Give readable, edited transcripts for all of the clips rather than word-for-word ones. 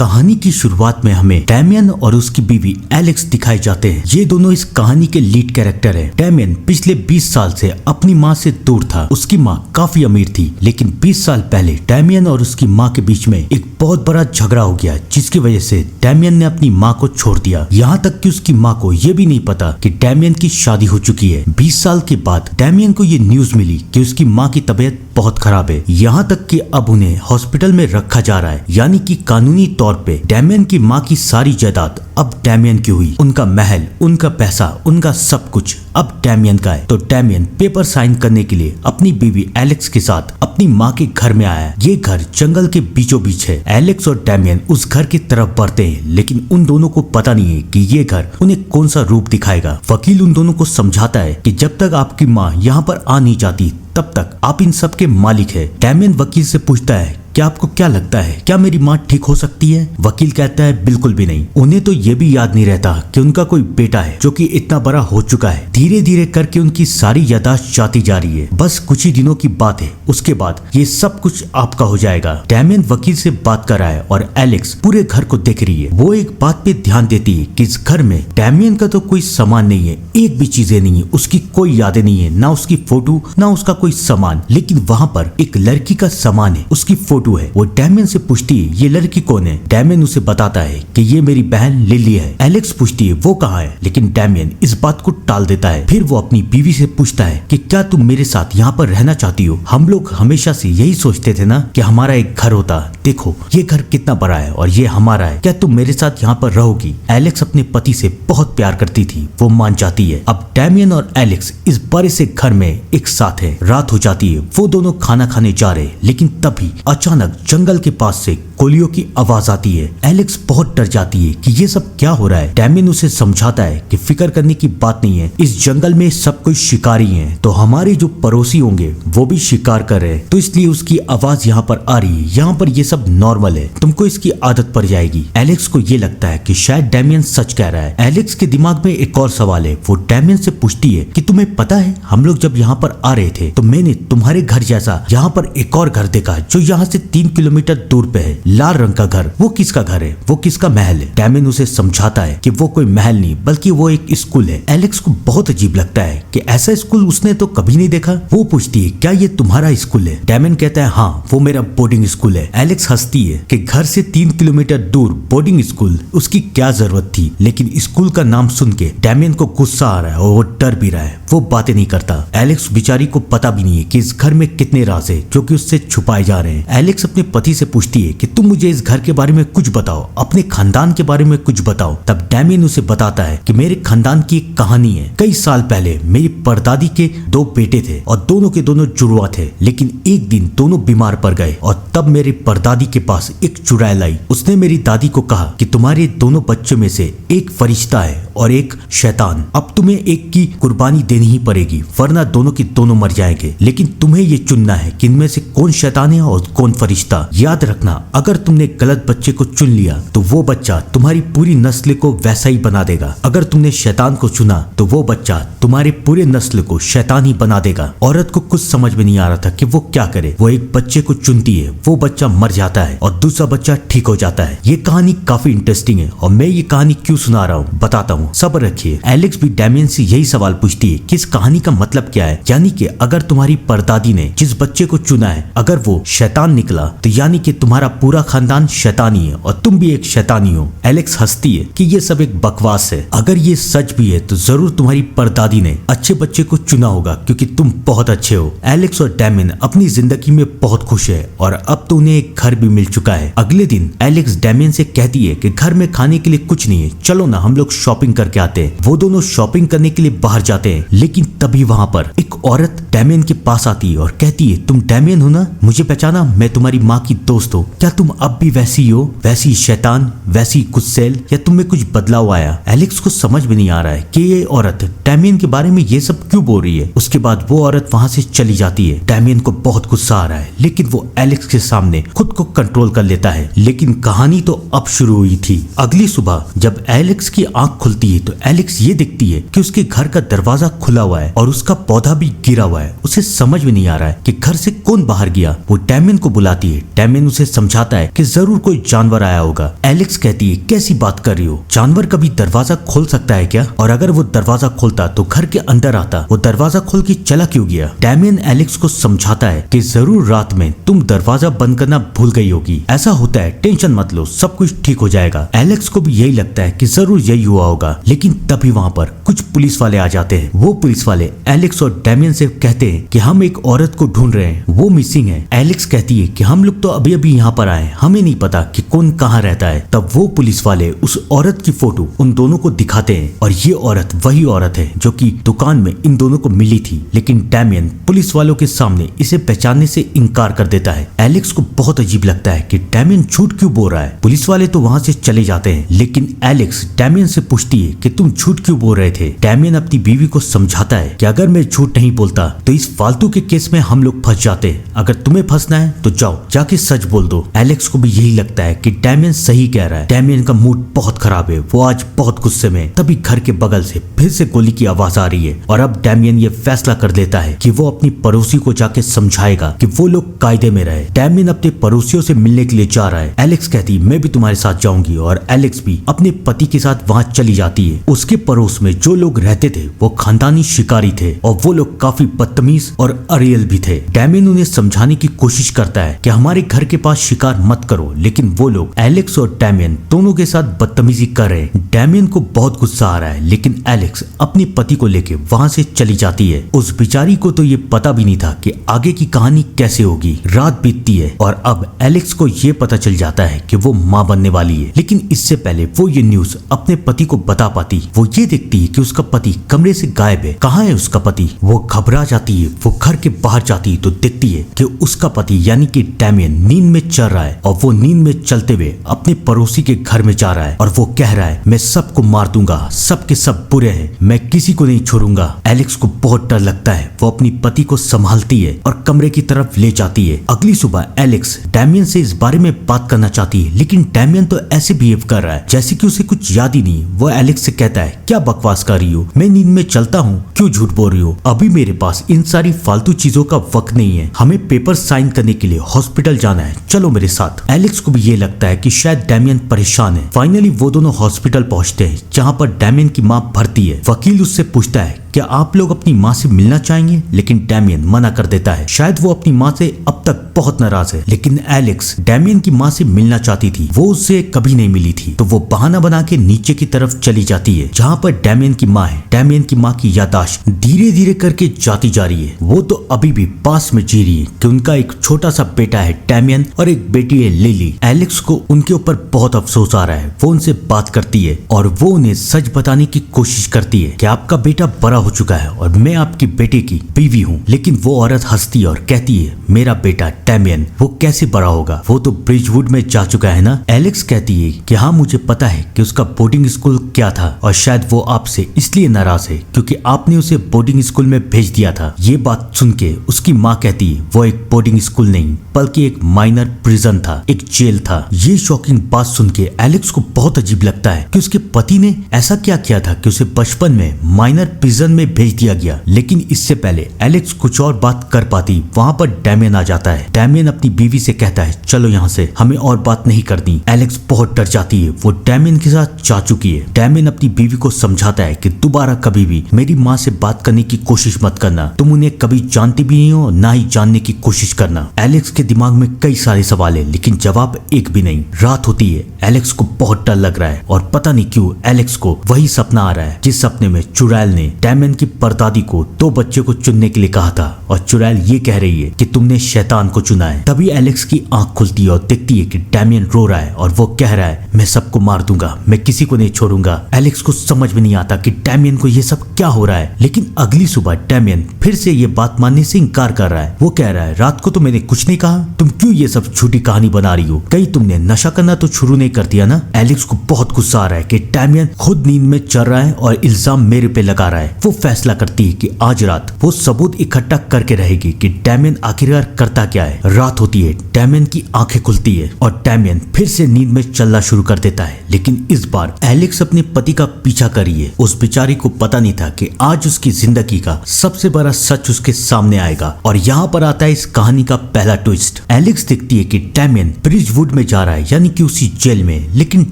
कहानी की शुरुआत में हमें डैमियन और उसकी बीवी एलेक्स दिखाए जाते हैं। ये दोनों इस कहानी के लीड कैरेक्टर हैं। डैमियन पिछले 20 साल से अपनी माँ से दूर था। उसकी माँ काफी अमीर थी, लेकिन 20 साल पहले डैमियन और उसकी माँ के बीच में एक बहुत बड़ा झगड़ा हो गया, जिसकी वजह से डैमियन ने अपनी माँ को छोड़ दिया। यहाँ तक कि उसकी माँ को ये भी नहीं पता कि डैमियन की शादी हो चुकी है। 20 साल के बाद डैमियन को ये न्यूज मिली कि उसकी माँ की तबीयत बहुत खराब है। यहाँ तक कि अब उन्हें हॉस्पिटल में रखा जा रहा है, यानी कि कानूनी तौर पे डैमियन की माँ की सारी जायदाद अब डैमियन की हुई। उनका महल, उनका पैसा, उनका सब कुछ अब डैमियन का है। तो डैमियन पेपर साइन करने के लिए अपनी बीवी एलेक्स के साथ अपनी माँ के घर में आया। ये घर जंगल के बीचों बीच है। एलेक्स और डैमियन उस घर की तरफ बढ़ते हैं, लेकिन उन दोनों को पता नहीं है कि ये घर उन्हें कौन सा रूप दिखाएगा। वकील उन दोनों को समझाता है कि जब तक आपकी माँ यहाँ पर आ नहीं जाती तब तक आप इन सब के मालिक है। डैमियन वकील से पूछता है, क्या आपको क्या लगता है, क्या मेरी माँ ठीक हो सकती है? वकील कहता है, बिल्कुल भी नहीं। उन्हें तो ये भी याद नहीं रहता कि उनका कोई बेटा है जो कि इतना बड़ा हो चुका है। धीरे धीरे करके उनकी सारी यादाश्त जाती जा रही है। बस कुछ ही दिनों की बात है, उसके बाद ये सब कुछ आपका हो जाएगा। डैमियन वकील से बात कर रहा है और एलेक्स पूरे घर को देख रही है। वो एक बात पे ध्यान देती है कि इस घर में डैमियन का तो कोई सामान नहीं है, एक भी चीजें नहीं है, उसकी कोई यादें नहीं है, ना उसकी फोटो, ना उसका कोई सामान। लेकिन वहाँ पर एक लड़की का सामान है, उसकी फोटो है। वो डैमियन से पूछती है, ये लड़की कौन है? डैमियन उसे बताता है कि ये मेरी बहन लिली है। एलेक्स पूछती है, वो कहाँ है? लेकिन डैमियन इस बात को टाल देता है। फिर वो अपनी बीवी से पूछता है कि क्या तुम मेरे साथ यहाँ पर रहना चाहती हो? हम लोग हमेशा से यही सोचते थे ना कि हमारा एक घर होता। देखो ये घर कितना बड़ा है और ये हमारा है। क्या तुम मेरे साथ यहाँ पर रहोगी? एलेक्स अपने पति से बहुत प्यार करती थी, वो मान जाती है। अब डैमियन और एलेक्स इस बड़े से घर में एक साथ है। रात हो जाती है, वो दोनों खाना खाने जा रहे, लेकिन तभी अचानक जंगल के पास से गोलियों की आवाज आती है। एलेक्स बहुत डर जाती है कि ये सब क्या हो रहा है। डैमियन उसे समझाता है कि फिक्र करने की बात नहीं है, इस जंगल में सब कोई शिकारी हैं, तो हमारे जो पड़ोसी होंगे वो भी शिकार कर रहे हैं, तो इसलिए उसकी आवाज यहाँ पर आ रही है। यहाँ पर ये सब नॉर्मल है, तुमको इसकी आदत पड़ जाएगी। एलेक्स को ये लगता है कि शायद डैमियन सच कह रहा है। एलेक्स के दिमाग में एक और सवाल है। वो डैमियन से पूछती है कि तुम्हें पता है, हम लोग जब यहाँ पर आ रहे थे तो मैंने तुम्हारे घर जैसा यहाँ पर एक और घर देखा जो यहाँ से 3 किलोमीटर दूर पे है, लाल रंग का घर। वो किसका घर है? वो किसका महल है? डैमियन उसे समझाता है कि वो कोई महल नहीं बल्कि वो एक स्कूल है। एलेक्स को बहुत अजीब लगता है कि ऐसा स्कूल उसने तो कभी नहीं देखा। वो पूछती है, क्या ये तुम्हारा स्कूल है? डैमियन कहता है, हाँ वो मेरा बोर्डिंग स्कूल है। एलेक्स हंसती है कि घर से 3 किलोमीटर दूर बोर्डिंग स्कूल, उसकी क्या जरूरत थी? लेकिन स्कूल का नाम सुन के डैमियन को गुस्सा आ रहा है और वो डर भी रहा है। वो बातें नहीं करता। एलेक्स बेचारी को पता भी नहीं है कि इस घर में कितने राज है जो कि उससे छुपाए जा रहे हैं। एलेक्स अपने पति से पूछती है कि तुम मुझे इस घर के बारे में कुछ बताओ, अपने खानदान के बारे में कुछ बताओ। तब डैमियन उसे बताता है कि मेरे खानदान की एक कहानी है। कई साल पहले मेरी परदादी के 2 बेटे थे और दोनों के दोनों जुड़वा थे, लेकिन एक दिन दोनों बीमार पड़ गए और तब मेरी परदादी के पास एक चुड़ैल आई। उसने मेरी दादी को कहा कि तुम्हारे दोनों बच्चों में से एक फरिश्ता है और एक शैतान। अब तुम्हें एक की कुर्बानी देनी ही पड़ेगी, वरना दोनों के दोनों मर जाएंगे। लेकिन तुम्हें ये चुनना है कि इनमें से कौन शैतान है और कौन फरिश्ता। याद रखना, अगर तुमने गलत बच्चे को चुन लिया तो वो बच्चा तुम्हारी पूरी नस्ल को वैसा ही बना देगा। अगर तुमने शैतान को चुना तो वो बच्चा तुम्हारे पूरे नस्ल को शैतान ही बना देगा। औरत को कुछ समझ में नहीं आ रहा था कि वो क्या करे। वो एक बच्चे को चुनती है, वो बच्चा मर जाता है और दूसरा बच्चा ठीक हो जाता है। ये कहानी काफी इंटरेस्टिंग है और मैं ये कहानी क्यों सुना रहा हूँ बताता हूँ, सब्र रखिए। एलेक्स भी डैमियन से यही सवाल पूछती है कि इस कहानी का मतलब क्या है। यानी कि अगर तुम्हारी परदादी ने जिस बच्चे को चुना है अगर वो शैतान निकला तो यानी कि तुम्हारा पूरा खानदान शैतानी है और तुम भी एक शैतानी हो। एलेक्स हंसती है कि ये सब एक बकवास है। अगर ये सच भी है तो जरूर तुम्हारी परदादी ने अच्छे बच्चे को चुना होगा क्योंकि तुम बहुत अच्छे हो। एलेक्स और डैमियन अपनी जिंदगी में बहुत खुश है और अब तो उन्हें एक घर भी मिल चुका है। अगले दिन एलेक्स डैमियन से कहती है कि घर में खाने के लिए कुछ नहीं है, चलो ना हम लोग शॉपिंग करके आते हैं। वो दोनों शॉपिंग करने के लिए बाहर जाते हैं, लेकिन तभी वहाँ पर एक औरत डैमियन के पास आती है और कहती है, तुम डैमियन हो ना? मुझे पहचाना? मैं तुम्हारी माँ की दोस्त हूँ। क्या तुम अब भी वैसी हो, वैसी शैतान, वैसी गुस्सैल, या तुम में कुछ बदलाव आया? एलेक्स को समझ में नहीं आ रहा है कि ये औरत डैमियन के बारे में ये सब क्यों बोल रही है। उसके बाद वो औरत वहाँ से चली जाती है। डैमियन को बहुत गुस्सा आ रहा है, लेकिन वो एलेक्स के सामने खुद को कंट्रोल कर लेता है। लेकिन कहानी तो अब शुरू हुई थी। अगली सुबह जब एलेक्स की आंख खुलती है तो एलेक्स ये दिखती है कि उसके घर का दरवाजा खुला हुआ है और उसका पौधा भी गिरा हुआ है। उसे समझ में नहीं आ रहा है कि घर से कौन बाहर गया। वो डैमियन को बुलाती है। डैमियन उसे समझाता है कि जरूर कोई जानवर आया होगा। एलेक्स कहती है कैसी बात कर रही हो, जानवर कभी दरवाजा खोल सकता है क्या? और अगर वो दरवाजा खोलता तो घर के अंदर आता, वो दरवाजा खोल के चला क्यों गया? डैमियन एलेक्स को समझाता है कि जरूर रात में तुम दरवाजा बंद करना भूल गई होगी, ऐसा होता है, टेंशन मत लो, सब कुछ ठीक हो जाएगा। एलेक्स को भी यही लगता है कि जरूर यही हुआ होगा, लेकिन तभी वहाँ पर कुछ पुलिस वाले आ जाते हैं। वो पुलिस वाले एलेक्स और डैमियन से कहते हैं कि हम एक औरत को ढूंढ रहे हैं, वो मिसिंग है। एलेक्स कहती है कि हम लोग तो अभी अभी यहाँ पर आए, हमें नहीं पता कि कौन कहाँ रहता है। तब वो पुलिस वाले उस औरत की फोटो उन दोनों को दिखाते हैं और ये औरत वही औरत है जो कि दुकान में इन दोनों को मिली थी। लेकिन डैमियन पुलिस वालों के सामने इसे पहचानने से इनकार कर देता है। एलेक्स को बहुत अजीब लगता है कि डैमियन झूठ क्यों बोल रहा है। पुलिस वाले तो वहाँ से चले जाते हैं, लेकिन एलेक्स डैमियन से पूछती है कि तुम झूठ क्यों बोल रहे थे। डैमियन अपनी बीवी को समझाता है कि अगर मैं झूठ नहीं बोलता तो इस फालतू के केस में हम लोग फंस जाते, अगर तुम्हें फंसना है तो जाओ जाके सच बोल दो। एलेक्स को भी यही लगता है कि डैमियन सही कह रहा है। डैमियन का मूड बहुत खराब है, वो आज बहुत गुस्से में। तभी घर के बगल से फिर से गोली की आवाज आ रही है और अब डैमियन ये फैसला कर लेता है कि वो अपनी पड़ोसी को जाके समझाएगा कि वो लोग कायदे में रहे। डैमियन अपने पड़ोसियों से मिलने के लिए जा रहा है। एलेक्स कहती मैं भी तुम्हारे साथ जाऊंगी और एलेक्स भी अपने पति के साथ वहाँ चली जाती है। उसके पड़ोस में जो लोग रहते थे वो खानदानी शिकारी थे और वो लोग काफी बदतमीज और अड़ियल भी थे। डैमियन उन्हें समझाने की कोशिश करता है कि हमारे घर के पास शिकार मत करो, लेकिन वो लोग एलेक्स और डैमियन दोनों के साथ बदतमीजी कर रहे हैं। डैमियन को बहुत गुस्सा आ रहा है, लेकिन एलेक्स अपने पति को लेके वहाँ से चली जाती है। उस बेचारी को तो ये पता भी नहीं था कि आगे की कहानी कैसे होगी। रात बीतती है और अब एलेक्स को ये पता चल जाता है कि वो माँ बनने वाली है, लेकिन इससे पहले वो ये न्यूज अपने पति को बता पाती। वो ये देखती है कि उसका पति कमरे से गायब है। कहाँ है उसका पति? वो घबरा जाती है। वो घर के बाहर जाती है तो देखती है कि उसका पति यानी कि डैमियन नींद में चल रहा है और वो नींद में चलते हुए अपने पड़ोसी के घर में जा रहा है और वो कह रहा है मैं सबको मार दूंगा, सबके सब बुरे हैं, मैं किसी को नहीं छोड़ूंगा। एलेक्स को बहुत डर लगता है। वो अपनी पति को संभालती है और कमरे की तरफ ले जाती है। अगली सुबह एलेक्स डैमियन से इस बारे में बात करना चाहती है, लेकिन डैमियन तो ऐसे बिहेव कर रहा है जैसे कि उसे कुछ याद ही नहीं। वो एलेक्स से कहता है क्या बकवास कर रही हो, मैं नींद में चलता हूँ, क्यों झूठ बोल रही हो? अभी मेरे पास इन सारी फालतू चीजों का वक्त नहीं है, हमें पेपर साइन करने के लिए हॉस्पिटल जाना है, चलो मेरे साथ। एलेक्स को भी ये लगता है कि शायद डैमियन परेशान है। फाइनली वो दोनों हॉस्पिटल पहुंचते हैं जहाँ पर डैमियन की माँ भर्ती है। वकील उससे पूछता है क्या आप लोग अपनी माँ से मिलना चाहेंगे, लेकिन डैमियन मना कर देता है। शायद वो अपनी माँ से अब तक बहुत नाराज है, लेकिन एलेक्स डैमियन की माँ से मिलना चाहती थी, वो उससे कभी नहीं मिली थी। तो वो बहाना बना के नीचे की तरफ चली जाती है जहाँ पर डैमियन की माँ है। डैमियन की माँ की याददाश्त धीरे धीरे करके जाती जा रही है। वो तो अभी भी पास में जी रही है कि उनका एक छोटा सा बेटा है डैमियन और एक बेटी है लिली। एलेक्स को उनके ऊपर बहुत अफसोस आ रहा है। वो उनसे बात करती है और वो उन्हें सच बताने की कोशिश करती है कि आपका बेटा बड़ा हो चुका है और मैं आपकी बेटे की बीवी हूँ। लेकिन वो औरत हंसती है और कहती है मेरा बेटा डैमियन वो कैसे बड़ा होगा, वो तो ब्रिजवुड में जा चुका है ना। एलेक्स कहती है कि हाँ मुझे पता है कि उसका बोर्डिंग स्कूल क्या था और शायद वो आपसे इसलिए नाराज है क्योंकि आपने उसे बोर्डिंग स्कूल में भेज दिया था। ये बात सुन के उसकी माँ कहती है वो एक बोर्डिंग स्कूल नहीं बल्कि एक माइनर प्रिजन था, एक जेल था। ये शॉकिंग बात सुन के एलेक्स को बहुत अजीब लगता है कि उसके पति ने ऐसा क्या किया था कि उसे बचपन में माइनर प्रिजन में भेज दिया गया। लेकिन इससे पहले एलेक्स कुछ और बात कर पाती, वहाँ पर डैमियन आ जाता है। डैमियन अपनी बीवी से कहता है चलो यहाँ से, हमें और बात नहीं करनी। एलेक्स बहुत डर जाती है, वो डैमियन के साथ जा चुकी है। डैमियन अपनी बीवी को समझाता है कि दोबारा कभी भी मेरी माँ से बात करने की कोशिश मत करना, तुम उन्हें कभी जानती भी नहीं हो, ना ही जानने की कोशिश करना। एलेक्स के दिमाग में कई सारे सवाल है लेकिन जवाब एक भी नहीं। रात होती है, एलेक्स को बहुत डर लग रहा है और पता नहीं क्यों एलेक्स को वही सपना आ रहा है जिस सपने में चुड़ैल ने डैमियन की परदादी को 2 बच्चे को चुनने के लिए कहा था और चुड़ैल ये कह रही है कि तुमने शैतान को चुना है। तभी एलेक्स की आंख खुलती है और दिखती है कि डैमियन रो रहा है और वो कह रहा है मैं सबको मार दूंगा, मैं किसी को नहीं छोड़ूंगा। एलेक्स को समझ में नहीं आता कि डैमियन को ये सब क्या हो रहा है। लेकिन अगली सुबह डैमियन फिर से ये बात मानने से इनकार कर रहा है। वो कह रहा है रात को तो मैंने कुछ नहीं कहा, तुम क्यों ये सब झूठी कहानी बना रही हो, कहीं तुमने नशा करना तो शुरू नहीं कर दिया ना। एलेक्स को बहुत गुस्सा आ रहा है कि डैमियन खुद नींद में चल रहा है और इल्जाम मेरे पे लगा रहा है। वो फैसला करती है कि आज रात वो सबूत इकट्ठा करके रहेगी कि डैमियन आखिरकार करता क्या है। रात होती है, डैमियन की आंखें खुलती है और डैमियन फिर से नींद में चलना शुरू कर देता है। लेकिन इस बार एलेक्स अपने पति का पीछा कर रही है। उस बेचारी को पता नहीं था कि आज उसकी जिंदगी का सबसे बड़ा सच उसके सामने आएगा। और यहाँ पर आता है इस कहानी का पहला ट्विस्ट। एलेक्स देखती है कि डैमियन ब्रिजवुड में जा रहा है, यानी कि उसी जेल में। लेकिन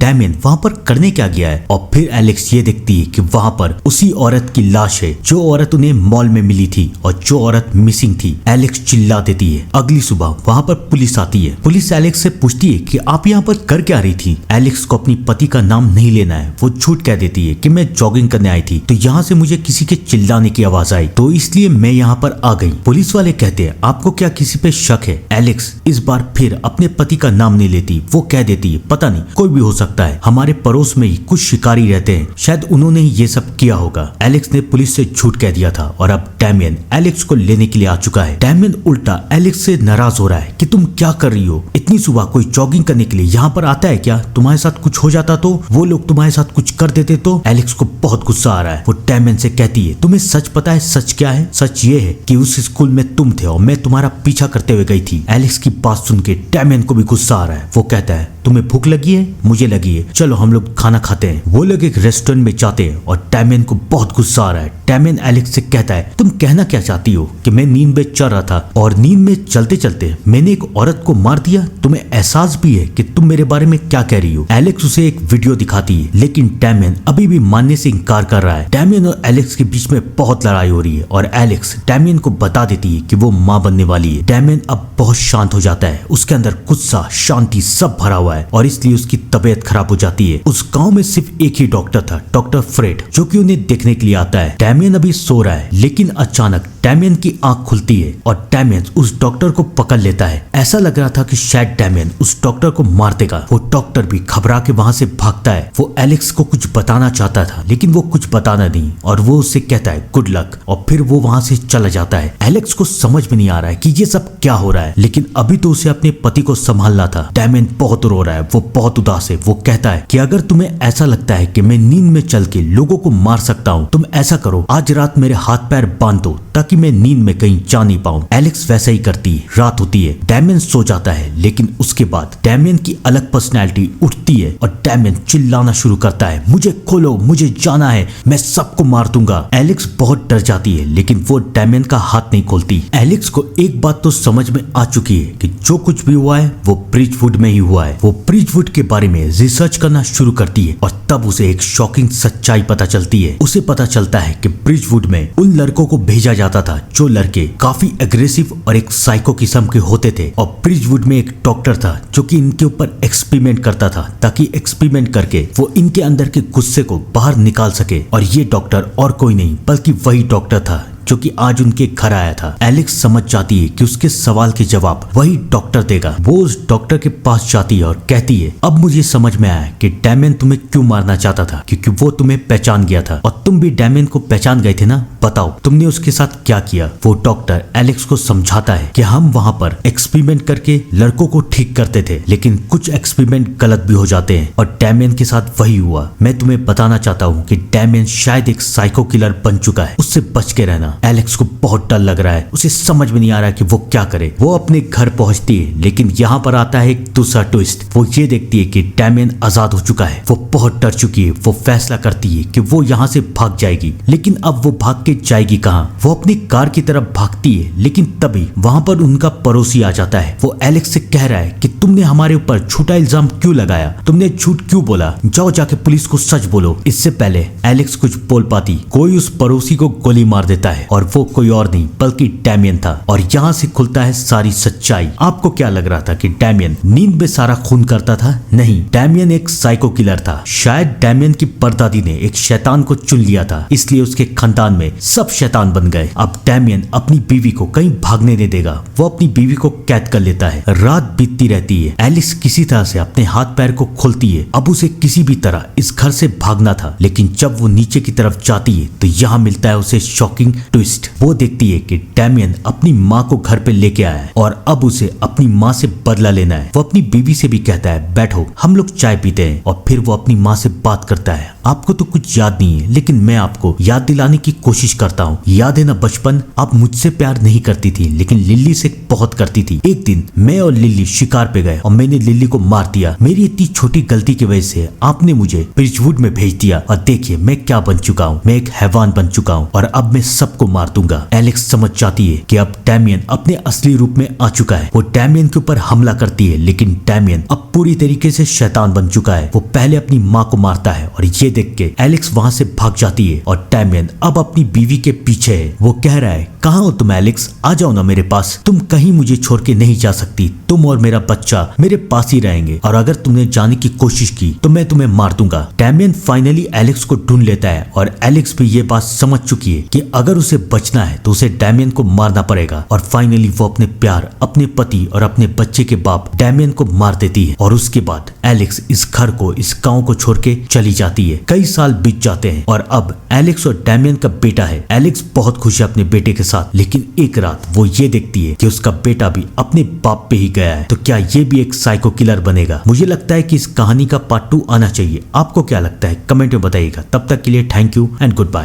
डैमियन वहाँ पर करने क्या गया है? और फिर एलेक्स ये देखती है कि वहाँ पर उसी औरत की लाश है जो औरत उन्हें मॉल में मिली थी और जो औरत मिसिंग थी। एलेक्स चिल्ला देती है। अगली सुबह वहाँ पर पुलिस आती है। पुलिस एलेक्स से पूछती है कि आप यहाँ पर कर क्या रही थी? एलेक्स को अपनी पति का नाम नहीं लेना है। वो झूठ कह देती है कि मैं जॉगिंग करने आई थी तो यहाँ से मुझे किसी के चिल्लाने की आवाज आई तो इसलिए मैं यहाँ पर आ गई। पुलिस वाले कहते हैं आपको क्या किसी पे शक है? एलेक्स इस बार फिर अपने पति का नाम नहीं लेती। वो कह देती है पता नहीं, कोई भी हो सकता है, हमारे पड़ोस में ही कुछ शिकारी रहते हैं, शायद उन्होंने ही ये सब किया होगा। एलेक्स ने पुलिस से झूठ कह दिया था और अब डैमियन एलेक्स को लेने के लिए आ चुका है। डैमियन उल्टा एलेक्स से नाराज हो रहा है कि तुम क्या कर रही हो? इतनी सुबह कोई जॉगिंग करने के लिए यहाँ पर आता है क्या? तुम्हारे साथ कुछ हो जाता तो, वो लोग तुम्हारे साथ कुछ कर देते तो? एलेक्स को बहुत गुस्सा आ रहा है। वो डैमियन से कहती है तुम्हें सच पता है? सच क्या है? सच ये है कि उस स्कूल में तुम थे और मैं तुम्हारा पीछा करते हुए गई थी। एलेक्स की बात सुन के डैमियन को भी गुस्सा आ रहा है। वो कहता है तुम्हें भूख लगी है? मुझे लगी है, चलो हम लोग खाना खाते हैं। वो लोग एक रेस्टोरेंट में जाते हैं और डैमियन को बहुत गुस्सा आ रहा है। डैमियन एलेक्स से कहता है तुम कहना क्या चाहती हो कि मैं नींद में चल रहा था और नींद में चलते चलते मैंने एक औरत को मार दिया? तुम्हें एहसास भी है कि तुम मेरे बारे में क्या कह रही हो? एलेक्स उसे एक वीडियो दिखाती है लेकिन डैमियन अभी भी मानने से इनकार कर रहा है। डैमियन और एलेक्स के बीच में बहुत लड़ाई हो रही है और एलेक्स डैमियन को बता देती है कि वो माँ बनने वाली है। डैमियन अब बहुत शांत हो जाता है। उसके अंदर गुस्सा, शांति सब भरा हुआ है और इसलिए उसकी तबीयत खराब हो जाती है। उस गांव में सिर्फ एक ही डॉक्टर था, डॉक्टर फ्रेड, जो कि उन्हें देखने के लिए आता है। डैमियन अभी सो रहा है लेकिन अचानक डैमियन की आंख खुलती है और डैमियन उस डॉक्टर को पकड़ लेता है। ऐसा लग रहा था कि शायद डैमियन उस डॉक्टर को मार देगा। वो डॉक्टर भी घबरा के वहां से भागता है। वो एलेक्स को कुछ बताना चाहता था लेकिन वो कुछ बताना नहीं और वो उससे कहता है गुड लक और फिर वो वहां से चला जाता है। एलेक्स को समझ में नहीं आ रहा है कि ये सब क्या हो रहा है, लेकिन अभी तो उसे अपने पति को संभालना था। डैमियन बहुत रो रहा है, वो बहुत उदास है। वो कहता है कि अगर तुम्हें ऐसा लगता है कि मैं नींद में चल के लोगों को मार सकता हूँ, तुम ऐसा करो, आज रात मेरे हाथ पैर बांध दो ताकि मैं नींद में कहीं जा नहीं पाऊं। एलेक्स वैसा ही करती है। रात होती है, डैमियन सो जाता है लेकिन उसके बाद डैमियन की अलग पर्सनैलिटी उठती है और डैमियन चिल्लाना शुरू करता है मुझे खोलो, मुझे जाना है, मैं सबको मार दूंगा। एलेक्स बहुत डर जाती है लेकिन वो डैमियन का हाथ नहीं खोलती। एलेक्स को एक बात तो समझ में आ चुकी है कि जो कुछ भी हुआ है वो ब्रिजवुड में ही हुआ है। वो ब्रिजवुड के बारे में रिसर्च करना शुरू करती है और तब उसे एक शॉकिंग सच्चाई पता चलती है। उसे पता चलता है कि ब्रिजवुड में उन लड़कों को भेजा जाता था जो लड़के काफी एग्रेसिव और एक साइको किस्म के होते थे और ब्रिजवुड में एक डॉक्टर था जो कि इनके ऊपर एक्सपेरिमेंट करता था ताकि एक्सपेरिमेंट करके वो इनके अंदर के गुस्से को बाहर निकाल सके। और ये डॉक्टर और कोई नहीं बल्कि वही डॉक्टर था जो कि आज उनके घर आया था। एलेक्स समझ जाती है कि उसके सवाल के जवाब वही डॉक्टर देगा। वो उस डॉक्टर के पास जाती है और कहती है अब मुझे समझ में आया कि डैमियन तुम्हें क्यों मारना चाहता था, क्योंकि वो तुम्हें पहचान गया था और तुम भी डैमियन को पहचान गए थे ना, बताओ तुमने उसके साथ क्या किया। वो डॉक्टर एलेक्स को समझाता है कि हम वहां पर एक्सपेरिमेंट करके लड़कों को ठीक करते थे लेकिन कुछ एक्सपेरिमेंट गलत भी हो जाते हैं और डैमियन के साथ वही हुआ। मैं तुम्हें बताना चाहता हूँ कि डैमियन शायद एक साइको किलर बन चुका है, उससे बच के रहना। एलेक्स को बहुत डर लग रहा है, उसे समझ में नहीं आ रहा है कि वो क्या करे। वो अपने घर पहुंचती है लेकिन यहाँ पर आता है एक दूसरा ट्विस्ट। वो ये देखती है कि डैमियन आजाद हो चुका है। वो बहुत डर चुकी है। वो फैसला करती है कि वो यहाँ से भाग जाएगी लेकिन अब वो भाग के जाएगी कहाँ? वो अपनी कार की तरफ भागती है लेकिन तभी वहां पर उनका पड़ोसी आ जाता है। वो एलेक्स से कह रहा है कि तुमने हमारे ऊपर झूठा इल्जाम क्यों लगाया, तुमने झूठ क्यों बोला, जाओ जाके पुलिस को सच बोलो। इससे पहले एलेक्स कुछ बोल पाती कोई उस पड़ोसी को गोली मार देता है और वो कोई और नहीं बल्कि डैमियन था। और यहाँ से खुलता है सारी सच्चाई। आपको क्या लग रहा था कि डैमियन नींद में सारा खून करता था? नहीं, डैमियन एक साइको किलर था। शायद डैमियन की परदादी ने एक शैतान को चुन लिया था इसलिए उसके खानदान में सब शैतान बन गए। अब डैमियन अपनी बीवी को कहीं भागने नहीं देगा। वो अपनी बीवी को कैद कर लेता है। रात बीतती रहती है। एलिस किसी तरह से अपने हाथ पैर को खोलती है। अब उसे किसी भी तरह इस घर से भागना था लेकिन जब वो नीचे की तरफ जाती है तो यहाँ मिलता है उसे शॉकिंग ट्विस्ट। वो देखती है कि डैमियन अपनी माँ को घर पे लेके आया है और अब उसे अपनी माँ से बदला लेना है। वो अपनी बीवी से भी कहता है बैठो हम लोग चाय पीते हैं, और फिर वो अपनी माँ से बात करता है। आपको तो कुछ याद नहीं है, लेकिन मैं आपको याद दिलाने की कोशिश करता हूँ। याद है ना बचपन, आप मुझसे प्यार नहीं करती थी लेकिन लिल्ली से बहुत करती थी। एक दिन मैं और लिल्ली शिकार पे गए और मैंने लिल्ली को मार दिया। मेरी इतनी छोटी गलती की वजह से आपने मुझे ब्रिजवुड में भेज दिया और देखिए मैं क्या बन चुका हूँ। मैं एक हैवान बन चुका हूँ और अब मैं सबको मार दूंगा। एलेक्स समझ जाती है कि अब डैमियन अपने असली रूप में आ चुका है। वो डैमियन के ऊपर हमला करती है, लेकिन डैमियन अब पूरी तरीके से शैतान बन चुका है। वो पहले अपनी माँ को मारता है और ये देख के एलेक्स वहाँ से भाग जाती है और डैमियन अब अपनी बीवी के पीछे है। वो कह रहा है कहाँ हो तुम एलेक्स, आ जाओ ना मेरे पास, तुम कहीं मुझे छोड़ के नहीं जा सकती, तुम और मेरा बच्चा मेरे पास ही रहेंगे और अगर तुमने जाने की कोशिश की तो मैं तुम्हें मार दूंगा। डैमियन फाइनली एलेक्स को ढूंढ लेता है और एलेक्स भी ये बात समझ चुकी है कि अगर उसे बचना है तो उसे डैमियन को मारना पड़ेगा। और फाइनली वो अपने प्यार, अपने पति और अपने बच्चे के बाप डैमियन को मार देती है और उसके बाद एलेक्स इस घर को, इस गांव को छोड़ के चली जाती है। कई साल बीत जाते हैं और अब एलेक्स और डैमियन का बेटा है। एलेक्स बहुत खुश है अपने बेटे के साथ, लेकिन एक रात वो ये देखती है कि उसका बेटा भी अपने बाप पे ही गया है। तो क्या ये भी एक साइको किलर बनेगा? मुझे लगता है कि इस कहानी का पार्ट 2 आना चाहिए। आपको क्या लगता है कमेंट में बताइएगा। तब तक के लिए thank you and good bye.